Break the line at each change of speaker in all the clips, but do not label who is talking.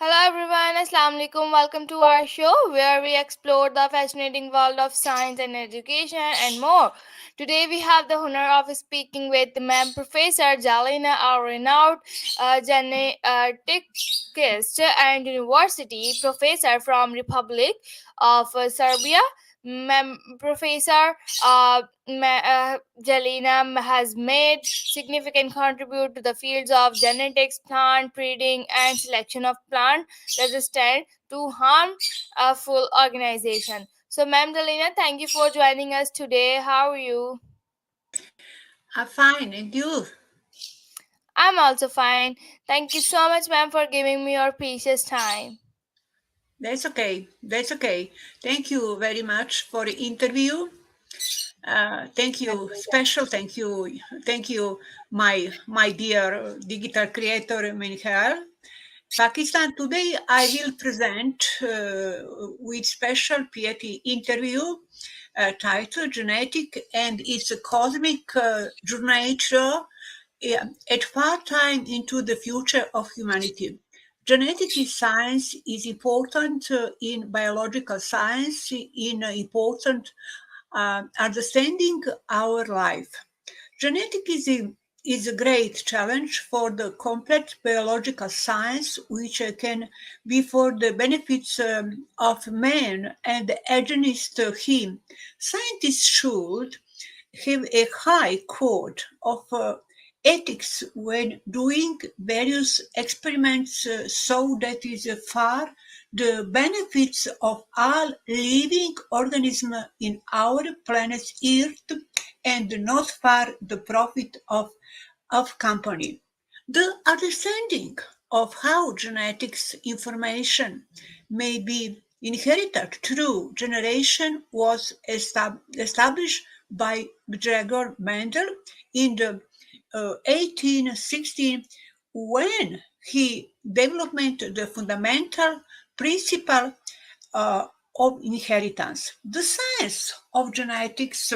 Hello everyone, Assalamu alaikum. Welcome to our show where we explore the fascinating world of science and education and more. Today we have the honor of speaking with Ma'am Professor Jelena, a renowned geneticist and university professor from Republic of Serbia. Ma'am Professor Jelena has made significant contribute to the fields of genetics, plant breeding, and selection of plant resistant to harmful organization. So, Ma'am Jelena, thank you for joining us today. How are you?
I'm fine, and you?
I'm also fine. Thank you so much, ma'am, for giving me your precious time.
That's okay. That's okay. Thank you very much for the interview. Thank you, special. Thank you, my dear digital creator Michael. Pakistan. Today I will present with special PhD interview titled "Genetic and its Cosmic Nature at far time into the future of humanity." Genetic science is important in biological science, in important understanding our life. Genetic is a great challenge for the complete biological science, which can be for the benefits of man and against him. Scientists should have a high code of ethics when doing various experiments so that is far the benefits of all living organisms in our planet Earth and not for the profit of company. The understanding of how genetics information may be inherited through generation was established by Gregor Mendel in the 1816 when he developed the fundamental principle of inheritance. The science of genetics,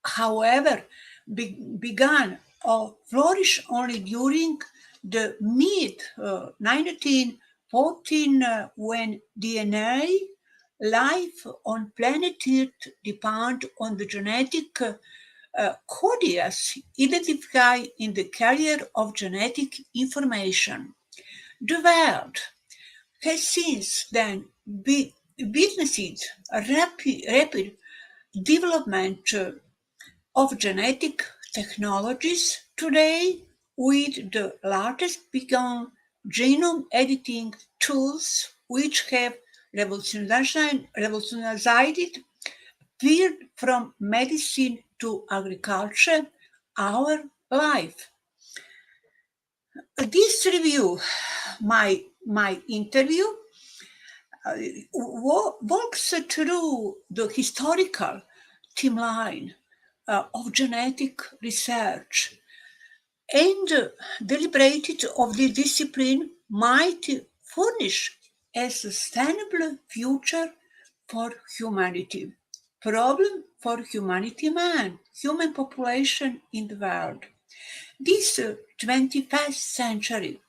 however, began or flourished only during the mid 1914 when DNA life on planet Earth depend on the genetic codes identified in the carrier of genetic information. The world has since then witnessed a rapid development of genetic technologies today with the latest begun genome editing tools which have revolutionized field from medicine to agriculture our life. This review, my interview, walks through the historical timeline of genetic research and deliberated of the discipline might furnish a sustainable future for humanity. Problem for humanity, man, human population in the world. This 21st century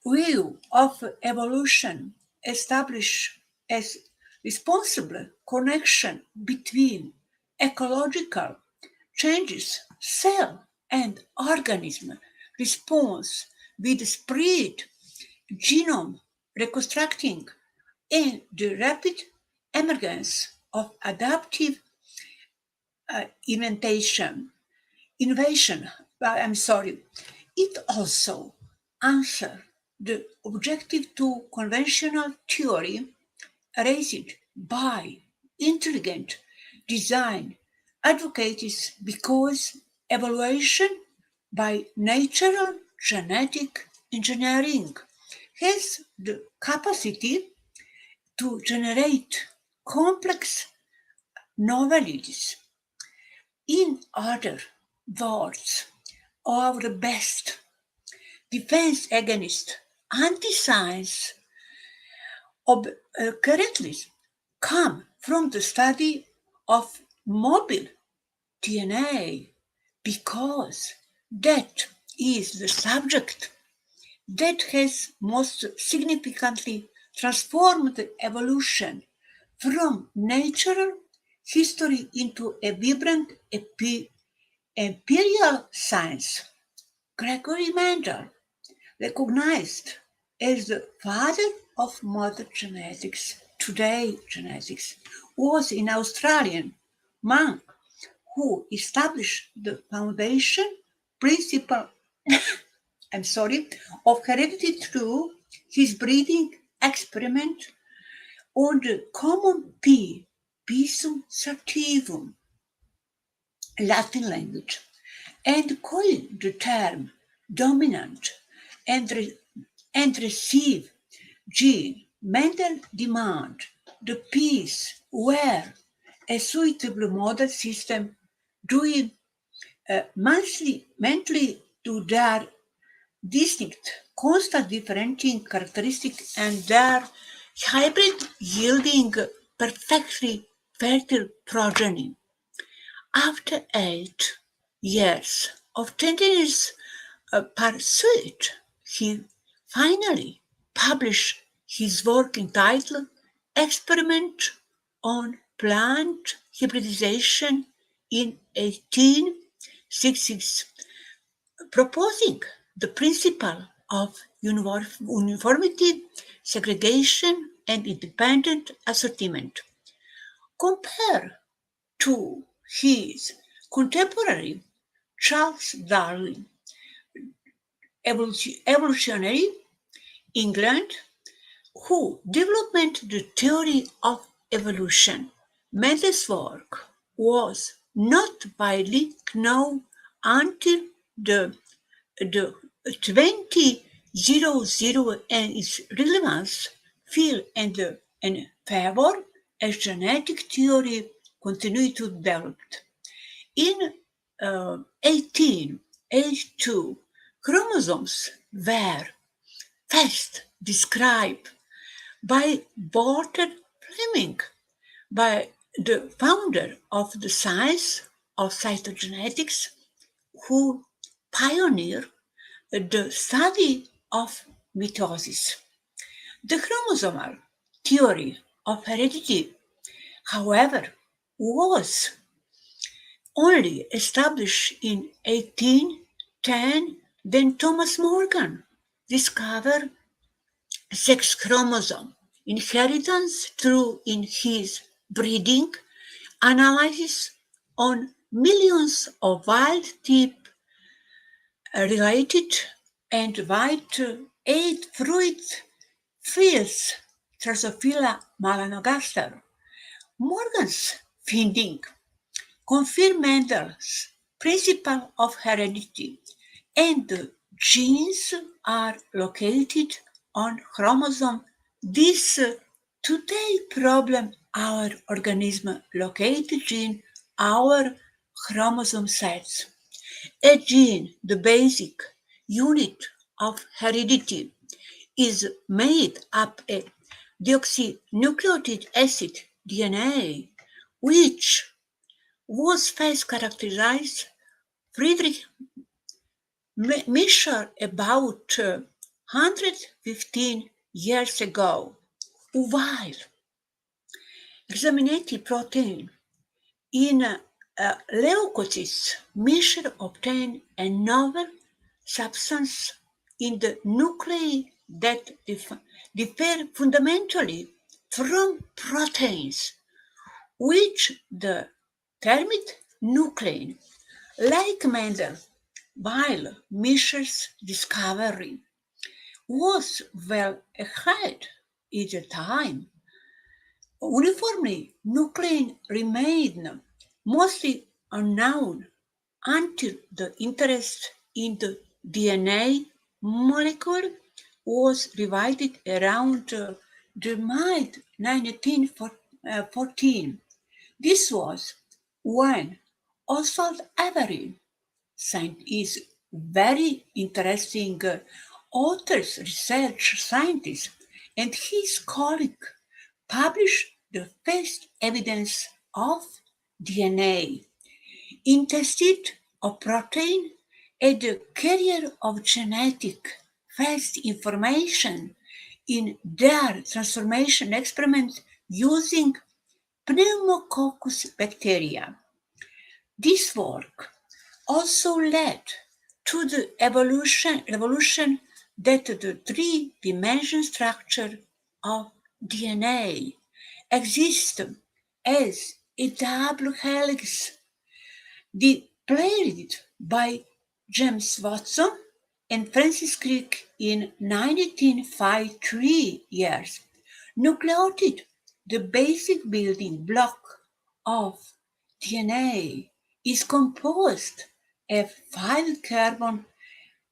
view of evolution establish as responsible connection between ecological changes, cell and organism response with spread, genome reconstructing, and the rapid emergence of adaptive inventation, innovation. I'm sorry. It also answers the objective to conventional theory raised by intelligent design advocates because evaluation by natural genetic engineering has the capacity to generate complex novelties. In other words, our best defense against anti-science currently come from the study of mobile DNA because that is the subject that has most significantly transformed evolution from natural history into a vibrant empirical science. Gregory Mendel, recognized as the father of modern genetics, today genetics, was an Australian monk who established the foundation principle of heredity through his breeding experiment on the common pea, Pisum sativum, Latin language, and coined the term dominant and, and receive gene. Mendel demanded the peas were a suitable model system due mentally to their distinct, constant differentiating characteristics and their hybrid yielding perfectly fertile progeny. After 8 years of tedious pursuit, he finally published his work entitled Experiment on Plant Hybridization in 1866, proposing the principle of uniformity, segregation, and independent assortment. Compared to his contemporary Charles Darwin, evolutionary England, who developed the theory of evolution. Mendel's work was not widely known until the 2000 and its relevance fell in favor as genetic theory continued to develop. In 1882, chromosomes were first described by Walter Fleming, by the founder of the science of cytogenetics, who pioneered the study of mitosis. The chromosomal theory of heredity, however, was only established in 1810. Then Thomas Morgan discovered sex chromosome inheritance through in his breeding analysis on millions of wild type related and white eight fruit fields Drosophila melanogaster. Morgan's finding confirmed Mendel's principle of heredity, and the genes are located on chromosome. This today problem our organism locate gene our chromosome sets. A gene, the basic unit of heredity, is made up a deoxynucleotide acid DNA, which was first characterized Friedrich Mischer about 115 years ago, while examinating protein in leukocytes, Mischer obtained a novel substance in the nuclei that differ fundamentally from proteins, which the termed nuclein. Like Mendel, while Mischer's discovery was well ahead at the time, uniformly nuclein remained mostly unknown until the interest in the DNA molecule was revived around the mid 1914. This was when Oswald Avery, is very interesting authors, research scientist, and his colleague published the first evidence of DNA intestate of protein as the carrier of genetic fast information in their transformation experiment using pneumococcus bacteria. This work also led to the revolution that the three-dimensional structure of DNA exists as a double helix declared by James Watson and Francis Crick in 1953 years, nucleotide, the basic building block of DNA, is composed of 5 carbon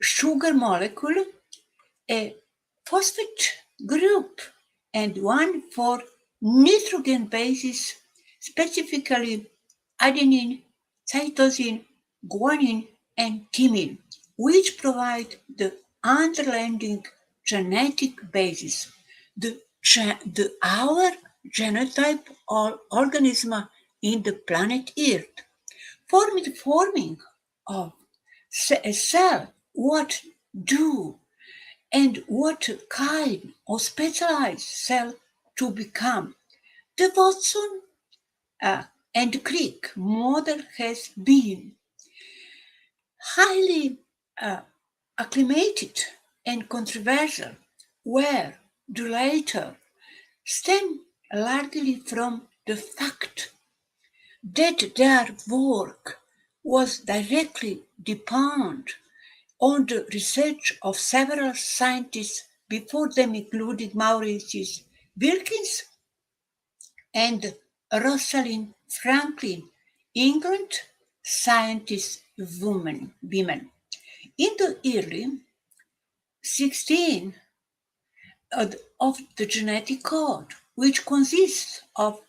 sugar molecule, a phosphate group, and one for nitrogen bases, specifically adenine, cytosine, guanine, and thymine, which provide the underlying genetic basis, our genotype or organism in the planet Earth. Forming of a cell, what do and what kind of specialized cell to become. The Watson and Crick model has been highly acclimated and controversial, where the latter stem largely from the fact that their work was directly dependent on the research of several scientists before them, including Maurice Wilkins and Rosalind Franklin, England scientist women. In the early 16 of the genetic code, which consists of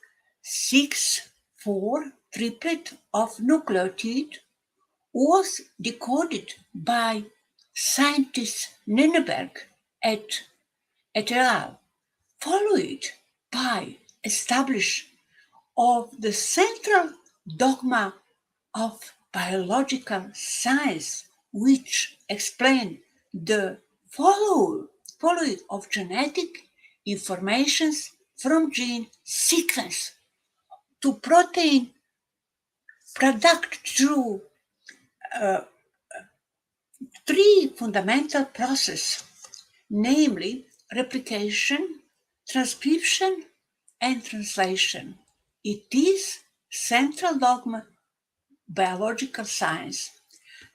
6-4 triplet of nucleotide, was decoded by scientist Nenneberg et al., followed by establishment of the central dogma of biological science, which explain the follow of genetic informations from gene sequence to protein product through three fundamental processes, namely replication, transcription, and translation. It is central dogma biological science.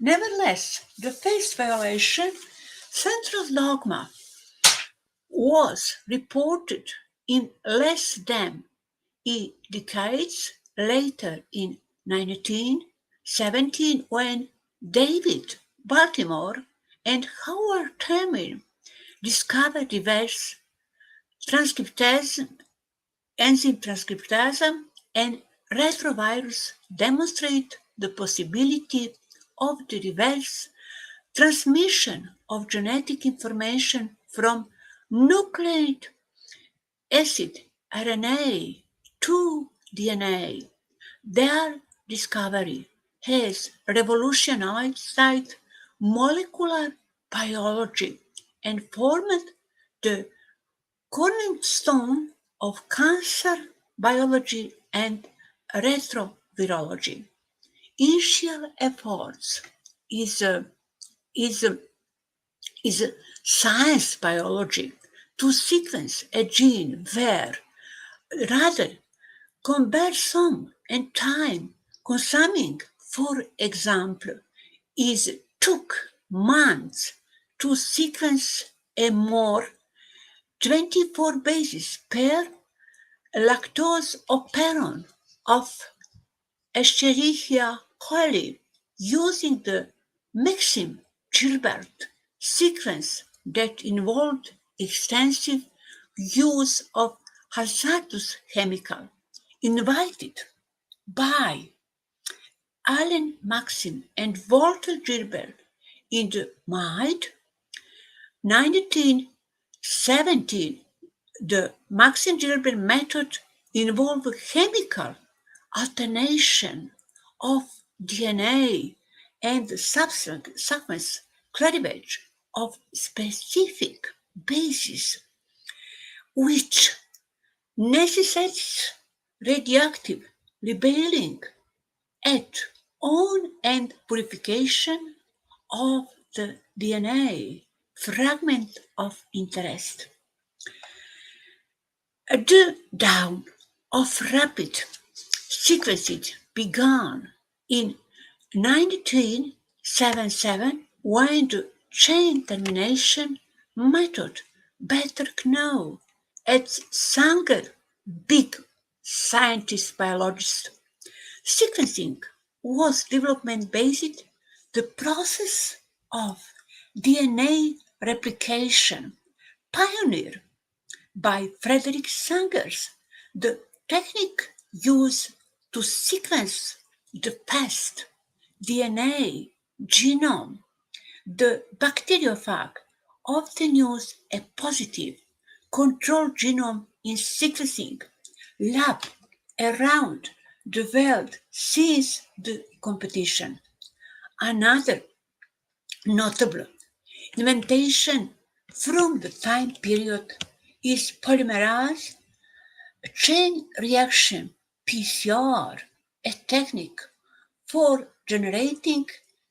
Nevertheless, the first violation, central dogma, was reported in less than a decade later in 1917 when David Baltimore and Howard Termin discovered reverse transcriptase, enzyme transcriptase, and retrovirus demonstrate the possibility of the reverse transmission of genetic information from nucleic acid RNA to DNA. Their discovery has revolutionized molecular biology and formed the cornerstone of cancer biology and retrovirology. Initial efforts is science biology to sequence a gene where rather cumbersome and time consuming. For example, it took months to sequence a more 24 bases per lactose operon of Escherichia coli using the Maxim Gilbert sequence that involved extensive use of hazardous chemical invited by Alan Maxim and Walter Gilbert in the mid 1917. The Maxim Gilbert method involved chemical alternation of DNA and subsequent cleavage of specific bases which necessitates radioactive labeling at on-end purification of the DNA fragment of interest. The dawn of rapid sequencing began in 1977 when the chain termination method, better known as Sanger big scientist biologist sequencing, was development based the process of DNA replication pioneered by Frederick Sangers. The technique used to sequence the past DNA genome, the bacteriophage often use a positive control genome in sequencing lab around the world since the competition. Another notable invention from the time period is polymerase chain reaction PCR, a technique for generating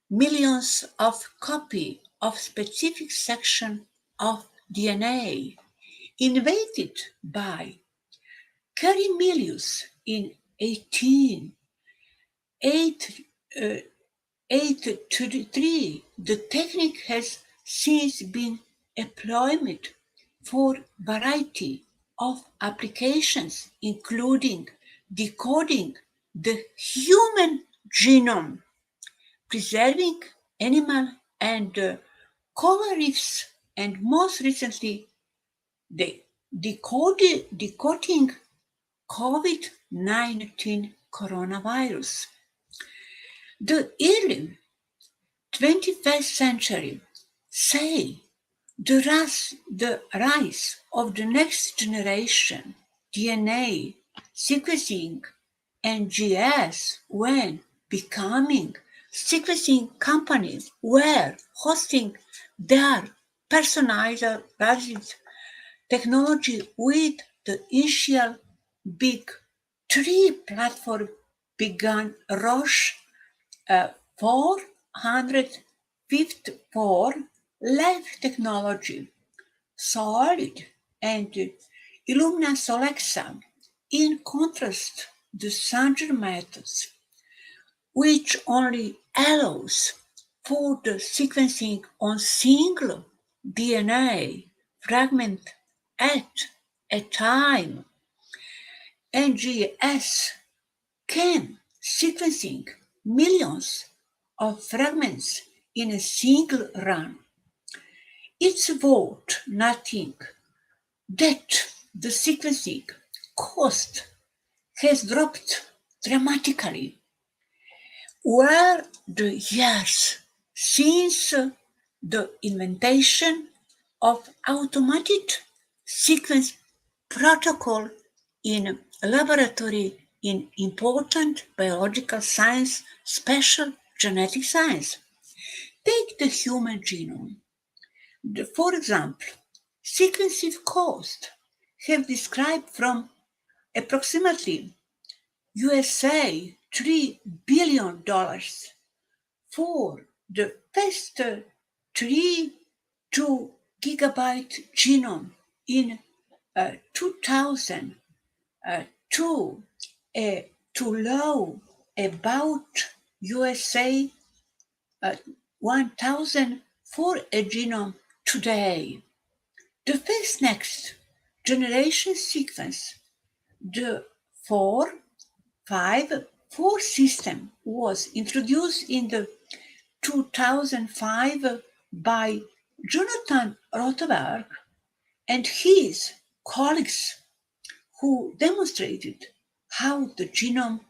millions of copies of specific section of DNA, invented by Carey Milius in 1883. The technique has since been employed for variety of applications, including decoding the human genome, preserving animal and coral reefs, and most recently, the decoding COVID-19 coronavirus. The early 21st century say the rise of the next generation DNA sequencing NGS when becoming sequencing companies were hosting their personalized technology with the initial big three platform began Roche 454 Life Technology, Solid, and Illumina Solexa. In contrast, the Sanger methods, which only allows for the sequencing on single DNA fragment at a time, NGS can sequencing millions of fragments in a single run. It's worth noting that the sequencing cost has dropped dramatically over the years since the invention of automated sequence protocol in laboratory in important biological science, special genetic science. Take the human genome. For example, sequencing cost have described from approximately USA $3 billion for the first 2 gigabyte genome in 2000 to low about USA 1000 for a genome today. The first next generation sequence, the 454 system, was introduced in the 2005 by Jonathan Rothberg and his colleagues, who demonstrated how the genome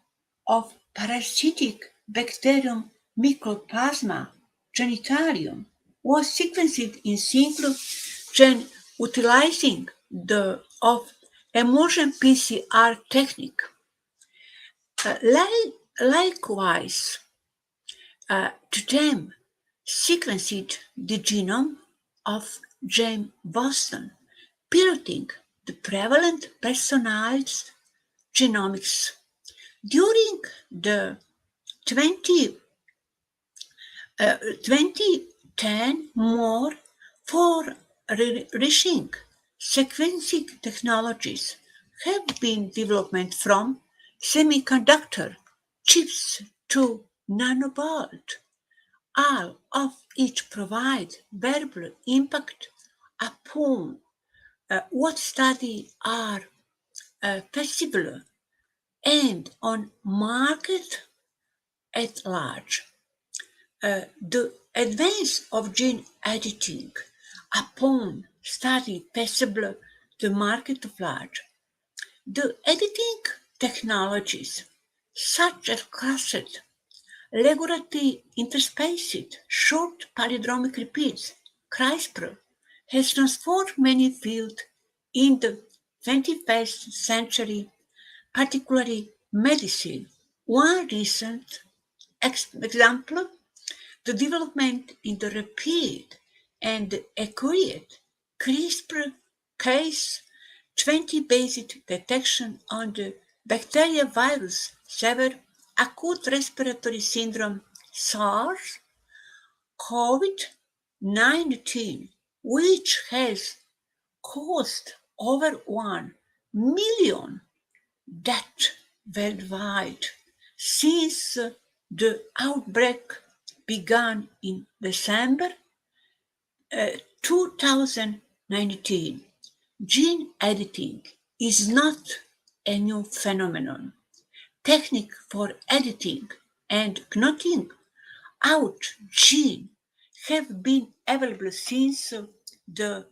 of parasitic bacterium Mycoplasma genitalium was sequenced in single gene utilizing the of emulsion PCR technique. Likewise, to them, sequenced the genome of James Boston, piloting the prevalent personalized genomics. During the 20, 2010, more far-reaching sequencing technologies have been developed from semiconductor chips to nanobot, all of which provide variable impact upon what studies are feasible and on market at large. The advance of gene editing upon study feasible the market of large. The editing technologies such as classed regularly interspaced short palindromic repeats, CRISPR, has transformed many fields in the 21st century, particularly medicine. One recent example, the development in the rapid and accurate CRISPR Cas20-based detection on the bacteria virus severe acute respiratory syndrome SARS COVID-19, which has caused over 1 million deaths worldwide since the outbreak began in December 2019. Gene editing is not a new phenomenon. Technique for editing and knocking out gene have been available since the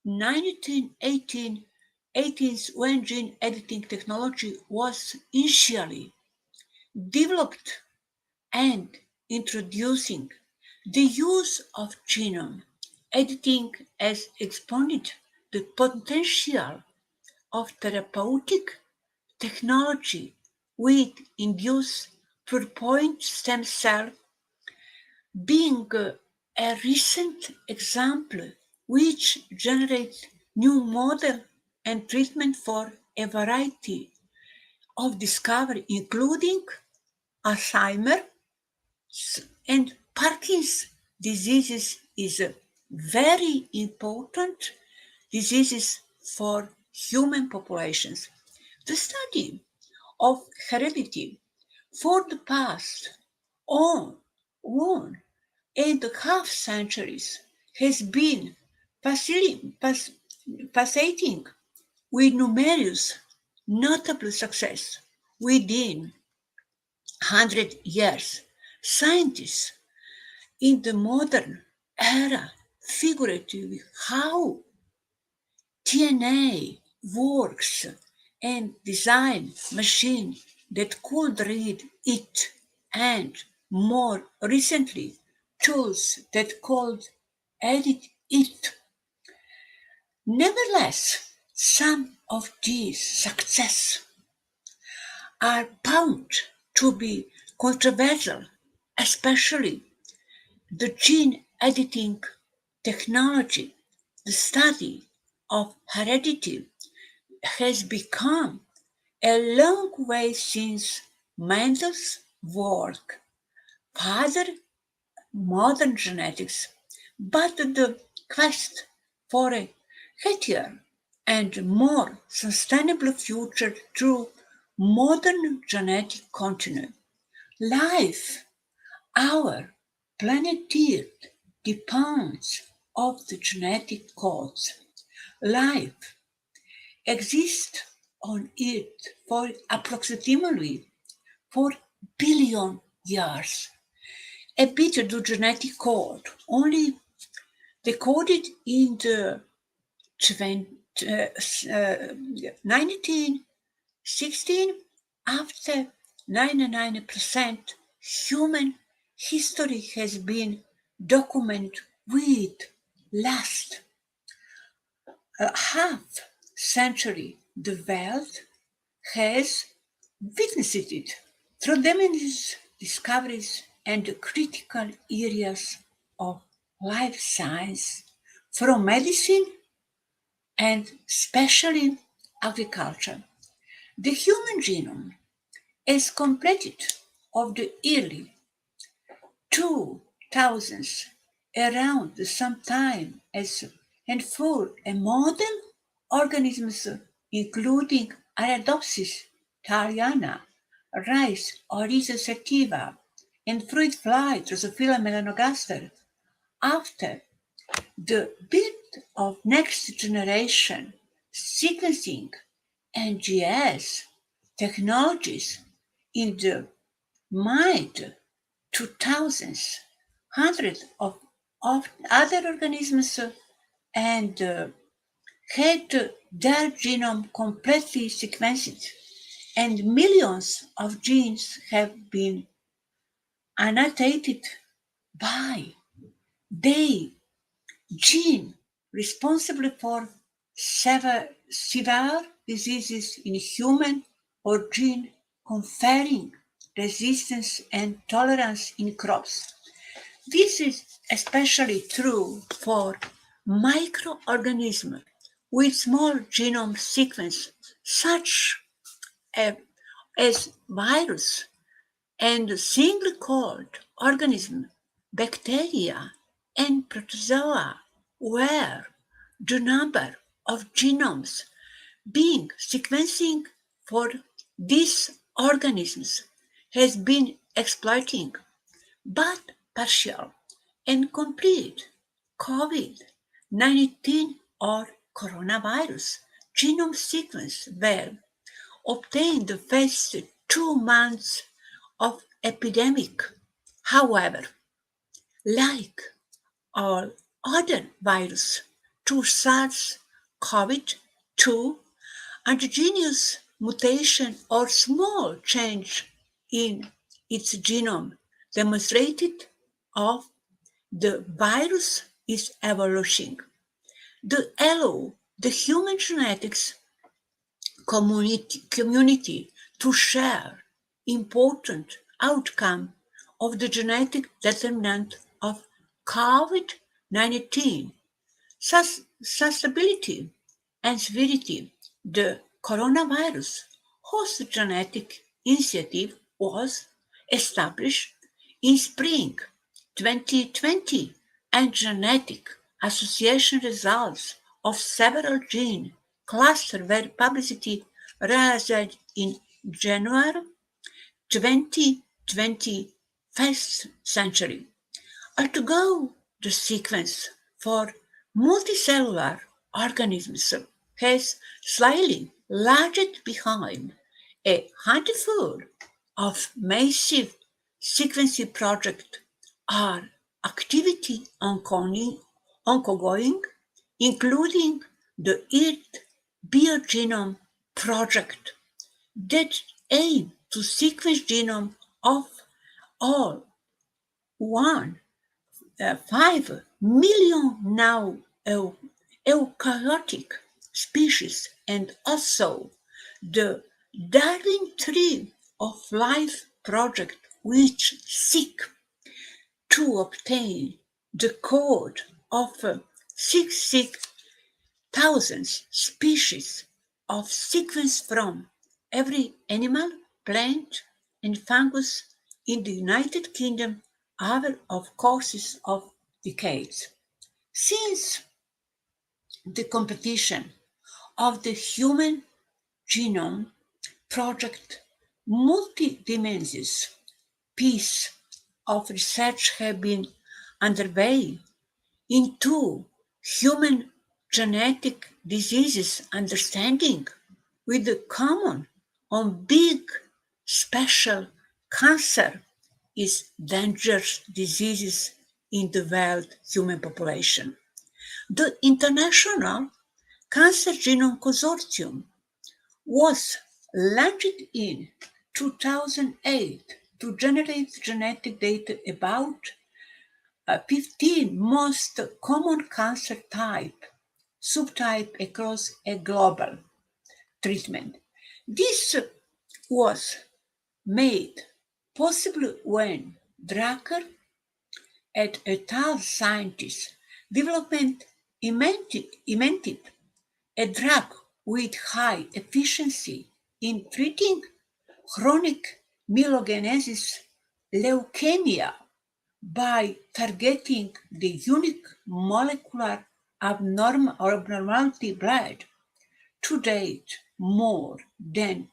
1980s when gene editing technology was initially developed and introducing the use of genome editing has expanded the potential of therapeutic technology with induced pluripotent stem cell being a recent example which generates new model and treatment for a variety of discovery including Alzheimer and Parkinson's diseases is a very important diseases for human populations. The study of heredity for the past on 1.5 centuries has been fascinating with numerous notable success within 100 years. Scientists in the modern era figuratively how DNA works and design machines that could read it and more recently tools that could edit it. Nevertheless, some of these successes are bound to be controversial, especially the gene editing technology. The study of heredity has become a long way since Mendel's work fathered modern genetics, but the quest for a healthier and more sustainable future through modern genetic continuum. Life, our planet Earth, depends of the genetic codes. Life exists on Earth for approximately 4 billion years. A bit of the genetic code only decoded in the 1916 after 99% human history has been documented with last half century the world has witnessed it through tremendous discoveries and critical areas of life science from medicine and especially agriculture. The human genome is completed of the early 2000s around the same time as and full a model organisms including Arabidopsis thaliana, rice Oryza sativa, and fruit fly Drosophila melanogaster. After the birth of next generation sequencing and GS technologies in the mid 2000s, hundreds of other organisms and had their genome completely sequenced, and millions of genes have been annotated by the gene responsible for severe diseases in human or gene conferring resistance and tolerance in crops. This is especially true for microorganisms with small genome sequence such a- as virus and single celled organisms, bacteria and protozoa, where the number of genomes being sequencing for these organisms has been exploiting, but partial and complete COVID-19 or coronavirus genome sequence were obtained the first 2 months of epidemic. However, like all other viruses, to SARS-CoV-2, endogenous mutation or small change in its genome demonstrated of the virus is evolution. The human genetics community to share important outcome of the genetic determinant of COVID-19 susceptibility and severity. The coronavirus host genetic initiative was established in spring 2020 and genetic association results of several gene clusters were publicly released in January 2021st century. Altogether, the sequence for multicellular organisms has slightly lagged behind a handful of massive sequencing projects are activity ongoing, including the Earth Biogenome Project that aim to sequence genome of all 1.5 million now eukaryotic species and also the Darwin Tree of Life project which seek to obtain the code of 66,000 species of sequence from every animal, plant, and fungus in the United Kingdom over of courses of decades. Since the competition of the Human Genome Project multi-dimensions piece of research have been underway into human genetic diseases understanding with the common on big special cancer is dangerous diseases in the world human population. The International Cancer Genome Consortium was launched in 2008 to generate genetic data about 15 most common cancer subtype across a global treatment. This was made possible when Drucker et al. Scientists development invented a drug with high efficiency in treating chronic myelogenesis leukemia by targeting the unique molecular abnormality blood. To date, more than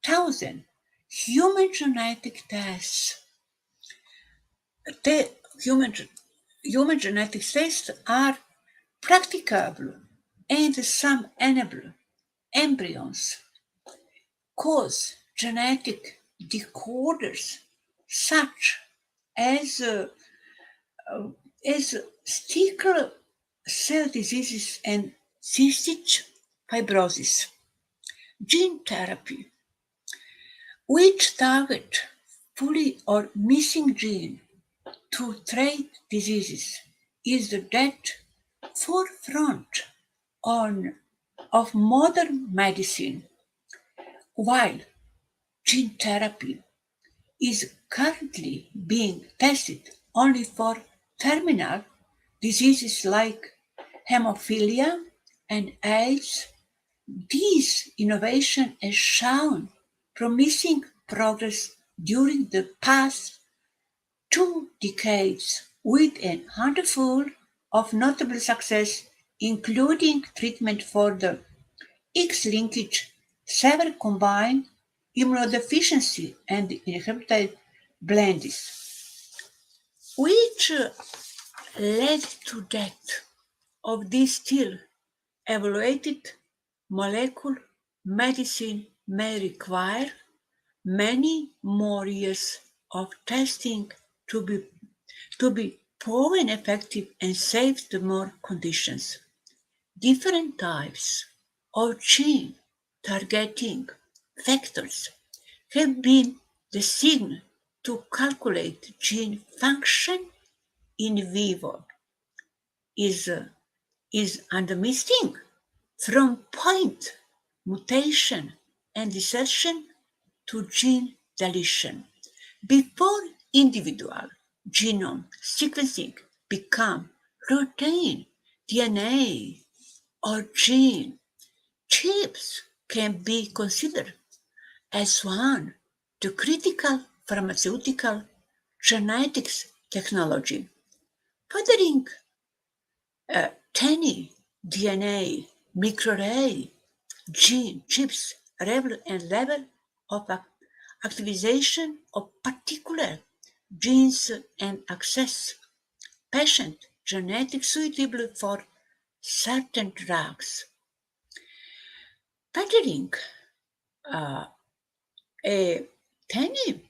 1,000 human genetic tests the human genetic tests are practicable and some enable embryons cause genetic disorders such as as sickle cell diseases and cystic fibrosis. Gene therapy, which target fully or missing gene to treat diseases, is the dead forefront on, of modern medicine, while gene therapy is currently being tested only for terminal diseases like hemophilia and AIDS. This innovation has shown promising progress during the past 2 decades, with a handful of notable success, including treatment for the X-linkage, severe combined immunodeficiency, and inherited blindness, which led to death of this still evaluated molecular medicine may require many more years of testing to be proven effective and safe to more conditions. Different types of gene targeting factors have been designed to calculate gene function in vivo. Is is missing from point mutation and insertion to gene deletion. Before individual genome sequencing become routine, DNA or gene chips can be considered as one to critical pharmaceutical genetics technology. Furthering tiny DNA, microarray, gene chips level of activation of particular genes and access patient genetics suitable for certain drugs. Patterning a tiny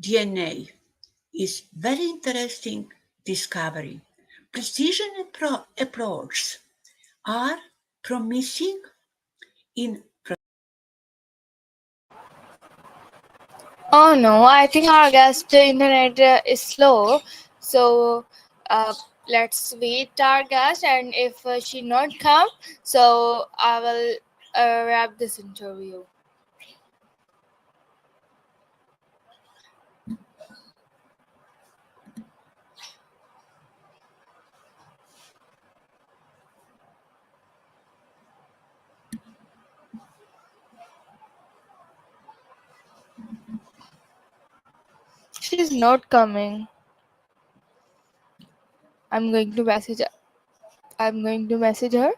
DNA is very interesting discovery. Precision approaches are promising in
Oh no, I think our guest internet is slow. So uh, let's wait our guest, and if she not come, so I will wrap this interview. She's not coming. I'm going to message. I'm going to message her.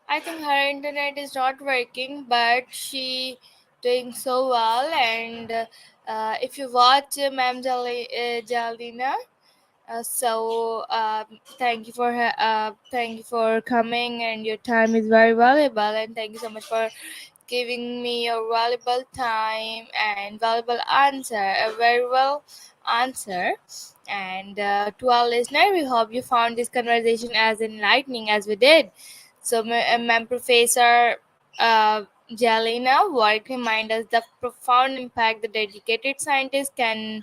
I think her internet is not working, but she doing so well. And if you watch Ma'am Jelena, thank you for thank you for coming, and your time is very valuable. And thank you so much for giving me your valuable time and valuable answer, a very well answer. And to our listener, we hope you found this conversation as enlightening as we did. So, Ma'am Professor Jelena Boyd remind us the profound impact the dedicated scientist can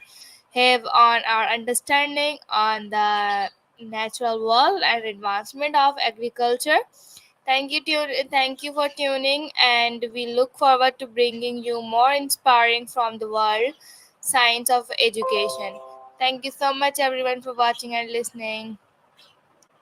have on our understanding on the natural world and advancement of agriculture. Thank you for tuning, and we look forward to bringing you more inspiring from the world science of education. Thank you so much, everyone, for watching and listening.